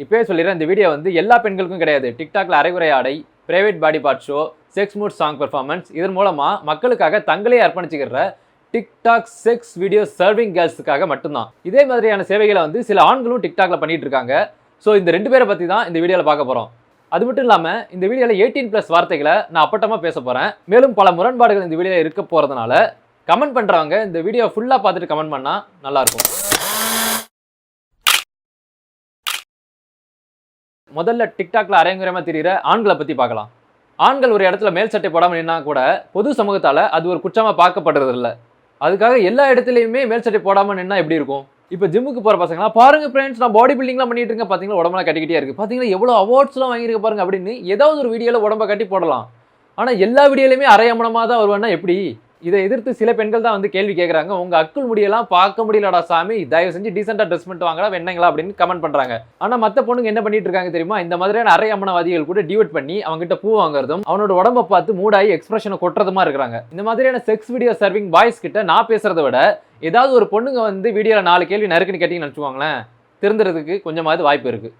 இப்போயே சொல்லிடுறேன், இந்த வீடியோ வந்து எல்லா பெண்களுக்கும் கிடையாது. டிக்டாக்ல அரைகுறை ஆடை, private body part show, sex mood song performance, இதன் மூலமா மக்களுக்காக தங்களே அர்ப்பணிச்சுக்கிற டிக்டாக் செக்ஸ் வீடியோ சர்விங் கேர்ள்ஸுக்காக மட்டும்தான். இதே மாதிரியான சேவைகளை வந்து சில ஆண்களும் டிக்டாக்ல பண்ணிட்டு இருக்காங்க. ஸோ இந்த 2 பேரை பற்றி தான் இந்த வீடியோவில் பார்க்க போகிறோம். அது மட்டும் இல்லாமல் இந்த வீடியோவில் 18+ வார்த்தைகளை நான் அப்பட்டமாக பேச போகிறேன். மேலும் பல முரண்பாடுகள் இந்த வீடியோவில் இருக்க போகிறதுனால கமெண்ட் பண்ணுறவங்க இந்த வீடியோ ஃபுல்லாக பார்த்துட்டு கமெண்ட் பண்ணால் நல்லாயிருக்கும். முதல்ல டிக்டாக்ல அரைங்குறையமாக தெரிகிற ஆண்களை பற்றி பார்க்கலாம். ஆண்கள் ஒரு இடத்துல மேல் சட்டை போடாமல் நின்னா கூட பொது சமூகத்தால் அது ஒரு குற்றமாக பார்க்கப்படுறது இல்லை. அதுக்காக எல்லா இடத்துலையுமே மேல் சட்டை போடாமல் நின்னா எப்படி இருக்கும்? இப்போ ஜிம்முக்கு போகிற பசங்களாம் பாருங்க ஃப்ரெண்ட்ஸ், நான் பாடி பில்டிங்லாம் பண்ணிட்டு இருக்கேன், பார்த்தீங்களா உடம்பெல்லாம் கட்டிக்கிட்டே இருக்குது, பார்த்தீங்களா எவ்வளோ அவார்ட்ஸ்லாம் வாங்கியிருக்க பாருங்க அப்படின்னு ஏதாவது ஒரு வீடியோவில் உடம்பை கட்டி போடலாம். ஆனால் எல்லா வீடியோலையுமே அரையமனமாக தான் வருவான்னா எப்படி? இதை எதிர்த்து சில பெண்கள் தான் வந்து கேள்வி கேட்குறாங்க. உங்கள் அக்குள் முடியெல்லாம் பார்க்க முடியலடா சாமி, தயவு செஞ்சு டீசெண்டாக ட்ரெஸ் பண்ணிட்டு வாங்கடா வெண்ணங்களா அப்படின்னு கமெண்ட் பண்ணுறாங்க. ஆனால் மற்ற பொண்ணுங்க என்ன பண்ணிட்டு இருக்காங்க தெரியுமா? இந்த மாதிரியான அரையமனவாதிகள் கூட டிவேட் பண்ணி அவங்ககிட்ட பூ வாங்குறதும் அவனோட உடம்பை பார்த்து மூடாயி எக்ஸ்பிரஷனை கொட்டுறதுமா இருக்கிறாங்க. இந்த மாதிரியான செக்ஸ் வீடியோ சர்விங் பாய்ஸ் கிட்ட நான் பேசுறதை விட ஏதாவது ஒரு பொண்ணுங்க வந்து வீடியோவில் 4 கேள்வி நறுக்குன்னு கேட்டிங்கன்னு வச்சுக்கோங்களேன், திருந்துறதுக்கு கொஞ்சமாவது வாய்ப்பு இருக்குது.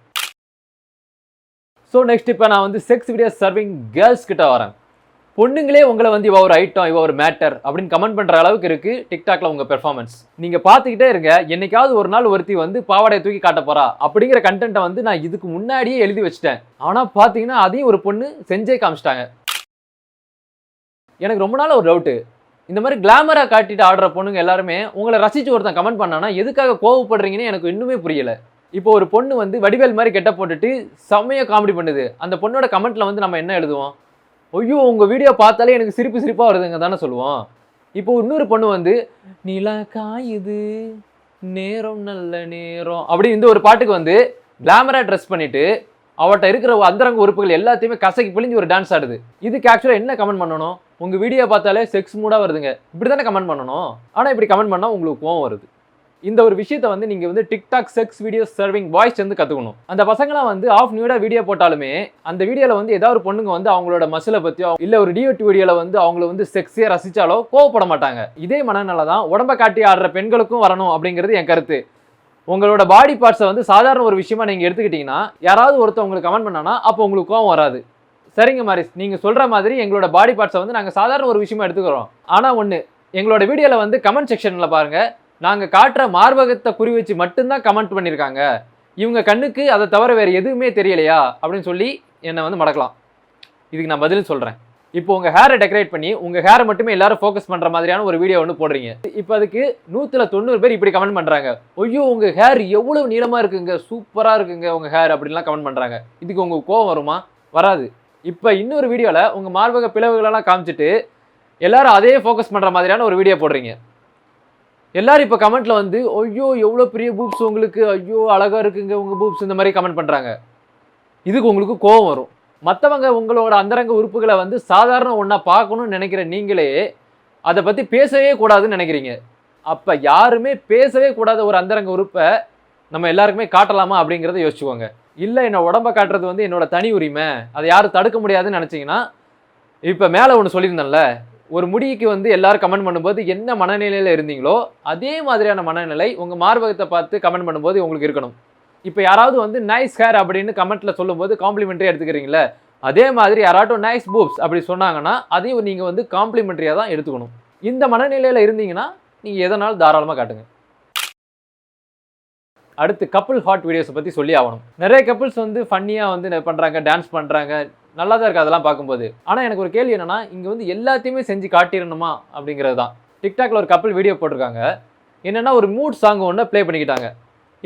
ஸோ நெக்ஸ்ட் இப்போ நான் வந்து செக்ஸ் வீடியோ சர்விங் கேர்ள்ஸ் கிட்ட வரேன். பொண்ணுங்களே உங்களை வந்து இவ ஒரு ஐட்டம், இவ ஒரு மேட்டர் அப்படின்னு கமெண்ட் பண்ணுற அளவுக்கு இருக்குது டிக்டாக்ல உங்கள் பெர்ஃபார்மன்ஸ். நீங்கள் பார்த்துக்கிட்டே இருங்க, என்னைக்காவது ஒரு நாள் ஒருத்தி வந்து பாவாடையை தூக்கி காட்ட போறா அப்படிங்கிற கண்டென்ட்டை வந்து நான் இதுக்கு முன்னாடியே எழுதி வச்சிட்டேன். ஆனால் பார்த்தீங்கன்னா அதையும் ஒரு பொண்ணு செஞ்சே காமிச்சிட்டாங்க. எனக்கு ரொம்ப நாள் ஒரு டவுட்டு, இந்த மாதிரி கிளாமராக காட்டிட்டு ஆடுற பொண்ணுங்க எல்லாருமே உங்களை ரசிச்சு ஒருத்தன் கமெண்ட் பண்ணானா எதுக்காக கோவப்படுறீங்கன்னு எனக்கு இன்னுமே புரியல. இப்போ ஒரு பொண்ணு வந்து வடிவேல் மாதிரி கெட்ட போட்டுட்டு செம்மையா காமெடி பண்ணுது, அந்த பொண்ணோட கமெண்ட்ல வந்து நம்ம என்ன எழுதுவோம்? ஐயோ உங்க வீடியோ பார்த்தாலே எனக்கு சிரிப்பு சிரிப்பா வருதுங்க தானே சொல்லுவோம். இப்போ இன்னொரு பொண்ணு வந்து நிலா காயுது நேரம் நல்ல நேரம் அப்படி இந்த ஒரு பாட்டுக்கு வந்து கிளாமரா ட்ரெஸ் பண்ணிட்டு அவட்ட இருக்கிற அந்தரங்க உறுப்புகள் எல்லாத்தையுமே கசக்கி பிழிஞ்சு ஒரு டான்ஸ் ஆடுது. இதுக்கு ஆக்சுவலாக என்ன கமெண்ட் பண்ணணும்? உங்கள் வீடியோ பார்த்தாலே செக்ஸ் மூடாக வருதுங்க, இப்படி தானே கமெண்ட் பண்ணணும். ஆனால் இப்படி கமெண்ட் பண்ணால் உங்களுக்கு கோவம் வருது. இந்த ஒரு விஷயத்தை வந்து நீங்கள் வந்து TikTok sex video serving voice வந்து கற்றுக்கணும். அந்த பசங்களாம் வந்து ஆஃப் நியூடாக வீடியோ போட்டாலுமே அந்த வீடியோவில் வந்து ஏதாவது ஒரு பொண்ணுங்க வந்து அவங்களோட மசிலை பற்றியோ இல்லை ஒரு டிஓடி வீடியோவில் வந்து அவங்கள வந்து செக்ஸியாக ரசித்தாலோ கோவப்பட மாட்டாங்க. இதே மனநிலை தான் உடம்பை காட்டி ஆடுற பெண்களுக்கும் வரணும் அப்படிங்கிறது என் கருத்து. உங்களோட பாடி பார்ட்ஸை வந்து சாதாரண ஒரு விஷயமா நீங்கள் எடுத்துக்கிட்டீங்கன்னா யாராவது ஒருத்தர் உங்களுக்கு கமெண்ட் பண்ணானா அப்போ உங்களுக்கு கோவம் வராது. சரிங்க மாரிஸ், நீங்கள் சொல்கிற மாதிரி எங்களோட பாடி பார்ட்ஸை வந்து நாங்கள் சாதாரண ஒரு விஷயமா எடுத்துக்கிறோம். ஆனால் ஒன்று, எங்களோட வீடியோவில் வந்து கமெண்ட் செக்ஷனில் பாருங்கள், நாங்கள் காட்டுற மார்பகத்தை குறி வச்சு மட்டும்தான் கமெண்ட் பண்ணியிருக்காங்க, இவங்க கண்ணுக்கு அதை தவிர வேறு எதுவுமே தெரியலையா அப்படின்னு சொல்லி என்னை வந்து மடக்கலாம். இதுக்கு நான் பதில் சொல்கிறேன். இப்போ உங்கள் ஹேரை டெக்கரேட் பண்ணி உங்கள் ஹேரை மட்டுமே எல்லாரும் ஃபோக்கஸ் பண்ணுற மாதிரியான ஒரு வீடியோ ஒன்று போடுறீங்க. இப்போ அதுக்கு 190 பேர் இப்படி கமெண்ட் பண்ணுறாங்க, ஐயோ உங்கள் ஹேர் எவ்வளோ நீளமாக இருக்குங்க, சூப்பராக இருக்குங்க உங்கள் ஹேர் அப்படின்லாம் கமெண்ட் பண்ணுறாங்க. இதுக்கு உங்களுக்கு கோவம் வருமா? வராது. இப்போ இன்னொரு வீடியோவில் உங்கள் மார்பக பிளவுகளெல்லாம் காமிச்சிட்டு எல்லாரும் அதே ஃபோக்கஸ் பண்ணுற மாதிரியான ஒரு வீடியோ போடுறீங்க. எல்லாரும் இப்போ கமெண்ட்டில் வந்து ஐயோ எவ்வளோ பெரிய பூப்ஸ் உங்களுக்கு, ஐயோ அழகாக இருக்குங்க உங்கள் பூப்ஸ், இந்த மாதிரி கமெண்ட் பண்ணுறாங்க. இதுக்கு உங்களுக்கு கோவம் வரும். மற்றவங்க உங்களோட அந்தரங்க உறுப்புகளை வந்து சாதாரண ஒன்றா பார்க்கணும்னு நினைக்கிற நீங்களே அதை பற்றி பேசவே கூடாதுன்னு நினைக்கிறீங்க. அப்போ யாருமே பேசவே கூடாத ஒரு அந்தரங்க உறுப்பை நம்ம எல்லாருக்குமே காட்டலாமா அப்படிங்கிறத யோசிச்சுக்கோங்க. இல்லை என்னோட உடம்பை காட்டுறது வந்து என்னோட தனி உரிமை, அதை யாரும் தடுக்க முடியாதுன்னு நினச்சிங்கன்னா, இப்போ மேலே ஒன்று சொல்லியிருந்தேன்ல, ஒரு முடிக்கு வந்து எல்லாரும் கமெண்ட் பண்ணும்போது என்ன மனநிலையில் இருந்தீங்களோ அதே மாதிரியான மனநிலை உங்கள் மார்பகத்தை பார்த்து கமெண்ட் பண்ணும்போது உங்களுக்கு இருக்கணும். இப்போ யாராவது வந்து நைஸ் ஹேர் அப்படின்னு கமெண்ட்டில் சொல்லும்போது காம்ப்ளிமெண்ட்ரியாக எடுத்துக்கிறீங்களே, அதே மாதிரி யாராட்டும் நைஸ் பூப்ஸ் அப்படி சொன்னாங்கன்னா அதையும் நீங்கள் வந்து காம்ப்ளிமெண்ட்ரியாக தான் எடுத்துக்கணும். இந்த மனநிலையில் இருந்தீங்கன்னா நீங்கள் எதனாலும் தாராளமாக காட்டுங்க. அடுத்து கப்புள் ஹாட் வீடியோஸை பற்றி சொல்லி ஆகணும். நிறைய கப்புள்ஸ் வந்து ஃபன்னியாக வந்து பண்ணுறாங்க, டான்ஸ் பண்ணுறாங்க, நல்லா தான் இருக்குது அதெல்லாம் பார்க்கும்போது. ஆனால் எனக்கு ஒரு கேள்வி என்னென்னா, இங்கே வந்து எல்லாத்தையுமே செஞ்சு காட்டிடணுமா அப்படிங்கிறது தான். டிக்டாக்ல ஒரு கப்புள் வீடியோ போட்டிருக்காங்க. என்னென்னா ஒரு மூட் சாங் ஒன்று ப்ளே பண்ணிக்கிட்டாங்க.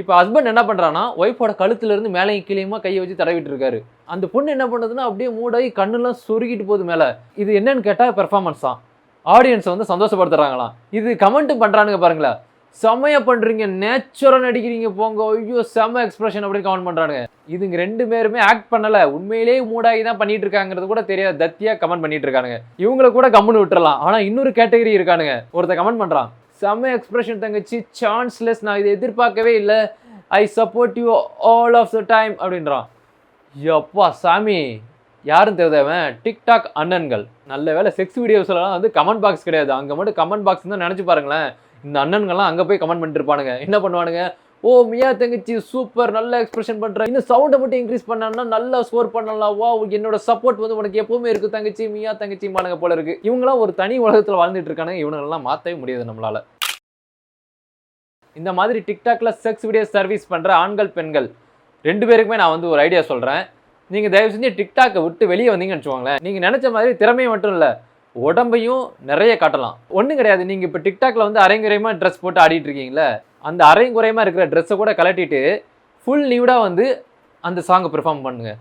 இப்போ ஹஸ்பண்ட் என்ன பண்ணுறான்னா ஒய்ஃபோட கழுத்துலேருந்து மேலேயும் கீழேயுமா கையை வச்சு தடவிட்டு இருக்காரு. அந்த பொண்ணு என்ன பண்ணுறதுன்னா அப்படியே மூடாகி கண்ணுலாம் சொருகிட்டு போகுது மேலே. இது என்னன்னு கேட்டால் பெர்ஃபார்மன்ஸ் தான். ஆடியன்ஸை வந்து சந்தோஷப்படுத்துறாங்களாம். இது கமெண்ட்டும் பண்ணுறானுங்க பாருங்களா, செம்மையாக பண்ணுறீங்க, நேச்சுரல் நடிக்கிறீங்க போங்க, ஐயோ செம்ம எக்ஸ்பிரஷன் அப்படின்னு கமெண்ட் பண்ணுறானுங்க. இதுங்க 2 பேருமே ஆக்ட் பண்ணலை, உண்மையிலேயே மூடாகி தான் பண்ணிட்டு இருக்காங்கிறது கூட தெரியாது, தத்தியாக கமெண்ட் பண்ணிட்டு இருக்கானுங்க. இவங்களை கூட கம்முன்னு விட்டுறலாம். ஆனால் இன்னொரு கேட்டகரி இருக்கானுங்க. ஒருத்தர் கமெண்ட் பண்ணுறான், செம்ம எக்ஸ்பிரஷன் தங்கச்சி, சான்ஸ்லெஸ், நான் இதை எதிர்பார்க்கவே இல்லை, I support you all of the time அப்படின்றான். எப்பா சாமி, யாரும் தெரியாதவன் டிக்டாக் அண்ணன்கள். நல்ல வேலை செக்ஸ் வீடியோஸ்லாம் வந்து கமெண்ட் பாக்ஸ் கிடையாது, அங்கே மட்டும் கமெண்ட் பாக்ஸ் தான் நினச்சி பாருங்களேன். இந்த அண்ணன்கள்லாம் அங்கே போய் கமெண்ட் பண்ணிட்டு இருப்பானுங்க. என்ன பண்ணுவானுங்க, ஓ மியா தங்கச்சி சூப்பர், நல்ல எக்ஸ்பிரஷன் பண்ற, இன்னும் சவுண்டை மட்டும் இன்க்ரீஸ் பண்ணா நல்லா ஸ்கோர் பண்ணலாம், வா என்னோட சப்போர்ட் வந்து உனக்கு எப்பவுமே இருக்கு தங்கச்சி, மியா தங்கச்சி மானுங்க போல இருக்கு. இவங்களாம் ஒரு தனி உலகத்துல வாழ்ந்துட்டு இருக்கானுங்க. இவனுங்கெல்லாம் மாற்றவே முடியாது நம்மளால. இந்த மாதிரி டிக்டாக்ல செக்ஸ் வீடியோ சர்வீஸ் பண்ற ஆண்கள் பெண்கள் 2 பேருக்குமே நான் வந்து ஒரு ஐடியா சொல்றேன். நீங்க தயவு செஞ்சு டிக்டாக்கை விட்டு வெளியே வந்தீங்கன்னு வச்சுக்கோங்களேன், நீங்க நினைச்ச மாதிரி திறமையை மட்டும் இல்ல, உடம்பையும் நிறைய காட்டலாம். ஒன்றும் கிடையாது, நீங்க இப்போ டிக்டாக்ல வந்து அரைங்குறையமா ட்ரெஸ் போட்டு ஆடிட்டு இருக்கீங்களே, அந்த அரைங்குறையமா இருக்கிற ட்ரெஸ்ஸை கூட கலட்டிட்டு ஃபுல் நியூடா வந்து அந்த சாங்கை பெர்ஃபார்ம் பண்ணுங்க.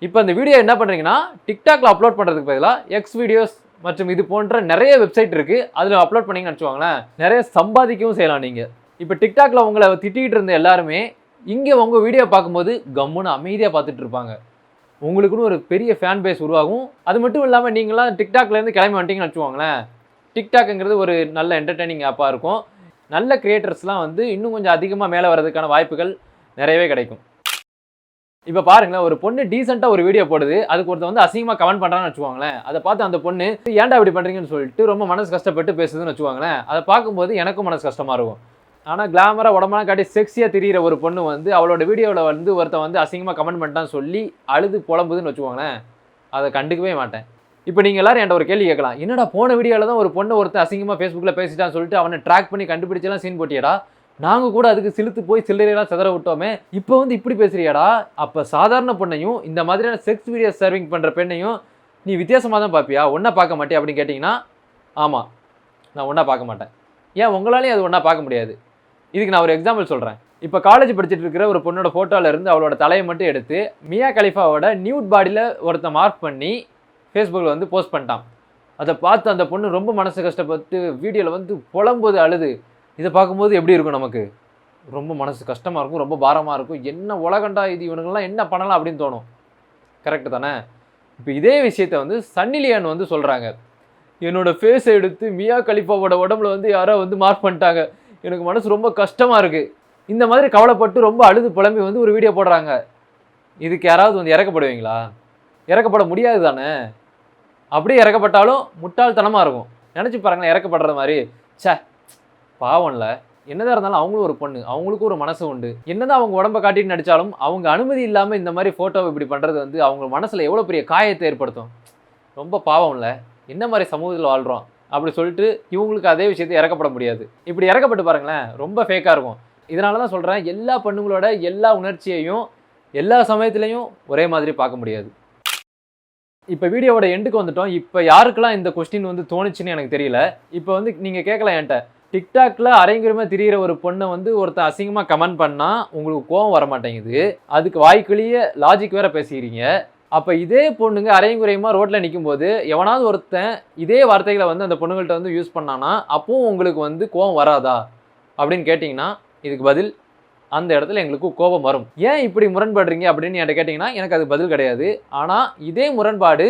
இப்போ அந்த வீடியோ என்ன பண்றீங்கன்னா, டிக்டாக்ல அப்லோட் பண்றதுக்கு பதிலாக எக்ஸ் வீடியோஸ் மற்றும் இது போன்ற நிறைய வெப்சைட் இருக்கு, அதில் அப்லோட் பண்ணீங்கன்னு வச்சுக்கோங்களேன், நிறைய சம்பாதிக்கவும் செய்யலாம் நீங்க. இப்போ டிக்டாக்ல உங்களை திட்டிகிட்டு இருந்த எல்லாருமே இங்கே உங்கள் வீடியோ பார்க்கும்போது கம்முன்னு அமைதியாக பார்த்துட்டு இருப்பாங்க. உங்களுக்குன்னு ஒரு பெரிய ஃபேன் பேஸ் உருவாகும். அது மட்டும் இல்லாமல் நீங்களாம் டிக்டாக்லேருந்து கிளம்பி வந்துட்டீங்கன்னு வச்சுக்கோங்களேன், டிக்டாக்ங்கிறது ஒரு நல்ல என்டர்டெய்னிங் ஆப்பாக இருக்கும். நல்ல கிரியேட்டர்ஸ்லாம் வந்து இன்னும் கொஞ்சம் அதிகமாக மேலே வர்றதுக்கான வாய்ப்புகள் நிறையவே கிடைக்கும். இப்போ பாருங்களேன், ஒரு பொண்ணு டீசெண்டாக ஒரு வீடியோ போடுது, அதுக்கு ஒருத்தர் வந்து அசிங்கமாக கமெண்ட் பண்ணுறான்னு வச்சுக்கோங்களேன், அதை பார்த்து அந்த பொண்ணு ஏன்டா இப்படி பண்ணுறீங்கன்னு சொல்லிட்டு ரொம்ப மனசு கஷ்டப்பட்டு பேசுதுன்னு வச்சுக்கோங்களேன், அதை பார்க்கும்போது எனக்கும் மனசு கஷ்டமாக இருக்கும். ஆனால் கிளாமராக உடம்பெல்லாம் காட்டி செக்ஸியாக திரிகிற ஒரு பொண்ணு வந்து அவளோட வீடியோவில் வந்து ஒருத்தன் வந்து அசிங்கமாக கமெண்ட் பண்ணிட்டான்னு சொல்லி அழுது புலம்புதுன்னு வச்சுக்கோங்களேன், அதை கண்டுக்கவே மாட்டேன். இப்போ நீங்கள் எல்லாரும் என்கிட்ட ஒரு கேள்வி கேட்கலாம், என்னடா போன வீடியோவில் தான் ஒரு பொண்ணு ஒருத்தன் அசிங்கமாக ஃபேஸ்புக்கில் பேசிட்டான்னு சொல்லிட்டு அவனை ட்ராக் பண்ணி கண்டுபிடிச்செல்லாம் சீன் போட்டியடா, நாங்கள் கூட அதுக்கு சிலுத்து போய் சில்லறையெல்லாம் சிதற விட்டோமே, இப்போ வந்து இப்படி பேசுறியாடா? அப்போ சாதாரண பொண்ணையும் இந்த மாதிரியான செக்ஸ் வீடியோ சர்விங் பண்ணுற பெண்ணையும் நீ வித்தியாசமாக தான் பார்ப்பியா, ஒன்றா பார்க்க மாட்டியா அப்படின்னு கேட்டிங்கன்னா, ஆமாம் நான் ஒன்றா பார்க்க மாட்டேன். ஏன் உங்களாலேயும் அது ஒன்றா பார்க்க முடியாது? இதுக்கு நான் ஒரு எக்ஸாம்பிள் சொல்கிறேன். இப்போ காலேஜ் படிச்சுட்டு இருக்கிற ஒரு பொண்ணோட ஃபோட்டோவில் இருந்து அவளோட தலையை மட்டும் எடுத்து மியா கலிஃபாவோட நியூட் பாடியில் ஒருத்தன் மார்க் பண்ணி ஃபேஸ்புக்கில் வந்து போஸ்ட் பண்ணிட்டான். அதை பார்த்து அந்த பொண்ணு ரொம்ப மனசு கஷ்டப்பட்டு வீடியோவில் வந்து புலம்போது அழுது. இதை பார்க்கும்போது எப்படி இருக்கும் நமக்கு? ரொம்ப மனசு கஷ்டமாக இருக்கும், ரொம்ப பாரமாக இருக்கும். என்ன உலகண்டா இது, இவனுங்கெல்லாம் என்ன பண்ணலாம் அப்படின்னு தோணும். கரெக்டு தானே? இப்போ இதே விஷயத்தை வந்து சன்னி லியோன் வந்து சொல்கிறாங்க, என்னோட ஃபேஸை எடுத்து மியா கலிஃபாவோட உடம்புல வந்து யாரோ வந்து மார்க் பண்ணிட்டாங்க, எனக்கு மனசு ரொம்ப கஷ்டமாக இருக்குது. இந்த மாதிரி கவலைப்பட்டு ரொம்ப அழுது புலம்பி வந்து ஒரு வீடியோ போடுறாங்க. இதுக்கு யாராவது வந்து இறக்கப்படுவீங்களா? இறக்கப்பட முடியாது தானே. அப்படியே இறக்கப்பட்டாலும் முட்டாள்தனமாக இருக்கும். நினச்சி பாருங்களேன், இறக்கப்படுற மாதிரி. சே பாவம்ல, என்னதான் இருந்தாலும் அவங்களும் ஒரு பொண்ணு, அவங்களுக்கும் ஒரு மனசு உண்டு. என்னதான் அவங்க உடம்பை காட்டிட்டு நடித்தாலும் அவங்க அனுமதி இல்லாமல் இந்த மாதிரி ஃபோட்டோவை இப்படி பண்ணுறது வந்து அவங்க மனசில் எவ்வளோ பெரிய காயத்தை ஏற்படுத்தும். ரொம்ப பாவம்ல, என்ன மாதிரி சமூகத்தில் வாழ்கிறோம் அப்படி சொல்லிட்டு இவங்களுக்கு அதே விஷயத்தை இறக்கப்பட முடியாது. இப்படி இறக்கப்பட்டு பாருங்களேன், ரொம்ப ஃபேக்காக இருக்கும். இதனால தான் சொல்கிறேன், எல்லா பெண்ணுங்களோட எல்லா உணர்ச்சியையும் எல்லா சமயத்துலையும் ஒரே மாதிரி பார்க்க முடியாது. இப்போ வீடியோவோட எண்டுக்கு வந்துட்டோம். இப்போ யாருக்கெல்லாம் இந்த கொஸ்டின் வந்து தோணுச்சுன்னு எனக்கு தெரியல. இப்போ வந்து நீங்கள் கேட்கலாம் என்கிட்ட, டிக்டாக்ல அரைங்குறையமாக திரிகிற ஒரு பொண்ணை வந்து ஒருத்தர் அசிங்கமாக கமெண்ட் பண்ணால் உங்களுக்கு கோவம் வர மாட்டேங்குது, அதுக்கு வாய்க்குள்ளேயே லாஜிக் வேறு பேசிக்கிறீங்க. அப்போ இதே பொண்ணுங்க அரைங்குறையமாக ரோட்டில் நிற்கும்போது எவனாவது ஒருத்தன் இதே வார்த்தைகளை வந்து அந்த பொண்ணுங்கள்ட்ட வந்து யூஸ் பண்ணானா அப்பவும் உங்களுக்கு வந்து கோபம் வராதா அப்படின்னு கேட்டிங்கன்னா, இதுக்கு பதில் அந்த இடத்துல எங்களுக்கு கோபம் வரும். ஏன் இப்படி முரண்படுறீங்க அப்படின்னு என்கிட்ட கேட்டிங்கன்னா எனக்கு அது பதில் கிடையாது. ஆனால் இதே முரண்பாடு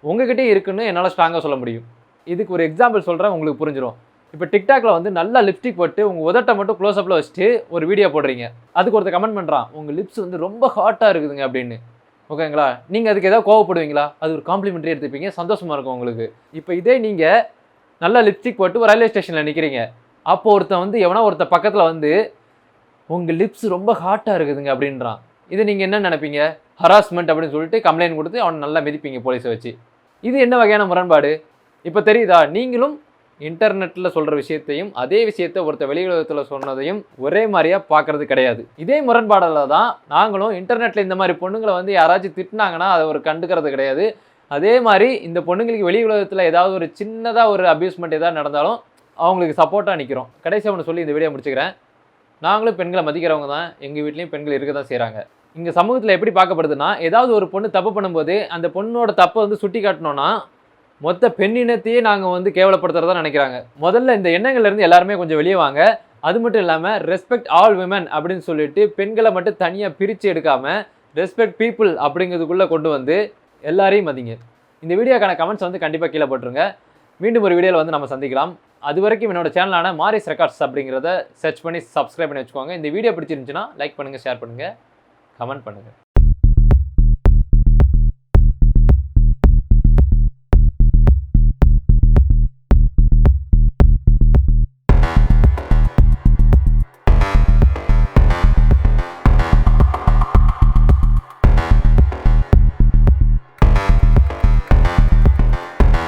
உங்ககிட்டே இருக்குன்னு என்னால் ஸ்ட்ராங்காக சொல்ல முடியும். இதுக்கு ஒரு எக்ஸாம்பிள் சொல்கிறேன், உங்களுக்கு புரிஞ்சிடும். இப்போ டிக்டாக்ல வந்து நல்லா லிப்ஸ்டிக் போட்டு உங்கள் உதட்டை மட்டும் க்ளோஸ்அப்பில் வச்சுட்டு ஒரு வீடியோ போடுறீங்க, அதுக்கு ஒருத்தர் கமெண்ட் பண்ணுறான், உங்கள் லிப்ஸ் வந்து ரொம்ப ஹாட்டாக இருக்குதுங்க அப்படின்னு. ஓகேங்களா? நீங்கள் அதுக்கு ஏதாவது கோவப்படுவீங்களா? அது ஒரு காம்ப்ளிமெண்ட்ரி எடுத்துப்பீங்க, சந்தோஷமாக இருக்கும் உங்களுக்கு. இப்போ இதே நீங்கள் நல்லா லிப்ஸ்டிக் போட்டு ஒரு ரயில்வே ஸ்டேஷனில் நிற்கிறீங்க, அப்போ ஒருத்தன் வந்து எவனா ஒருத்தர் பக்கத்தில் வந்து உங்கள் லிப்ஸ் ரொம்ப ஹாட்டாக இருக்குதுங்க அப்படின்றான். இது நீங்கள் என்ன நினைப்பீங்க? ஹராஸ்மெண்ட் அப்படின்னு சொல்லிட்டு கம்ப்ளைண்ட் கொடுத்து அவனை நல்லா மிதிப்பீங்க போலீஸை வச்சு. இது என்ன வகையான முரண்பாடு? இப்போ தெரியுதா? நீங்களும் இன்டர்நெட்டில் சொல்கிற விஷயத்தையும் அதே விஷயத்தை ஒருத்தர் வெளியுலகத்தில் சொன்னதையும் ஒரே மாதிரியாக பார்க்குறது கிடையாது. இதே முரண்பாடில் தான் நாங்களும் இன்டர்நெட்டில் இந்த மாதிரி பொண்ணுங்களை வந்து யாராச்சும் திட்டினாங்கன்னா அதை ஒரு கண்டுக்கிறது கிடையாது. அதே மாதிரி இந்த பொண்ணுங்களுக்கு வெளி உலகத்தில் ஏதாவது ஒரு சின்னதாக ஒரு அப்யூஸ்மெண்ட் ஏதாவது நடந்தாலும் அவங்களுக்கு சப்போர்ட்டாக நிற்கிறோம். கடைசியாக ஒன்று சொல்லி இந்த வீடியோ முடிச்சுக்கிறேன். நாங்களும் பெண்களை மதிக்கிறவங்க தான், எங்கள் வீட்லேயும் பெண்கள் இருக்க தான் செய்கிறாங்க. இங்கே சமூகத்தில் எப்படி பார்க்கப்படுதுன்னா, ஏதாவது ஒரு பொண்ணு தப்பு பண்ணும்போது அந்த பொண்ணோட தப்பை வந்து சுட்டி காட்டணும்னா மொத்த பெண்ணினத்தையே நாங்கள் வந்து கேவலப்படுத்துறதா நினைக்கிறாங்க. முதல்ல இந்த எண்ணங்கள்லேருந்து எல்லாருமே கொஞ்சம் வெளியே வாங்க. அது மட்டும் இல்லாமல் ரெஸ்பெக்ட் ஆல் விமன் அப்படின்னு சொல்லிட்டு பெண்களை மட்டும் தனியாக பிரித்து எடுக்காமல் ரெஸ்பெக்ட் பீப்புள் அப்படிங்கிறதுக்குள்ளே கொண்டு வந்து எல்லாரையும் மதிங்க. இந்த வீடியோக்கான கமெண்ட்ஸ் வந்து கண்டிப்பாக கீழே போட்டுருங்க. மீண்டும் ஒரு வீடியோவில் வந்து நம்ம சந்திக்கலாம். அது வரைக்கும் என்னோட சேனலான மாரிஸ் ரெக்கார்ட்ஸ் அப்படிங்கிறத சர்ச் பண்ணி சப்ஸ்கிரைப் பண்ணி வச்சுக்கோங்க. இந்த வீடியோ பிடிச்சிருந்துச்சுன்னா லைக் பண்ணுங்கள், ஷேர் பண்ணுங்கள், கமெண்ட் பண்ணுங்கள்.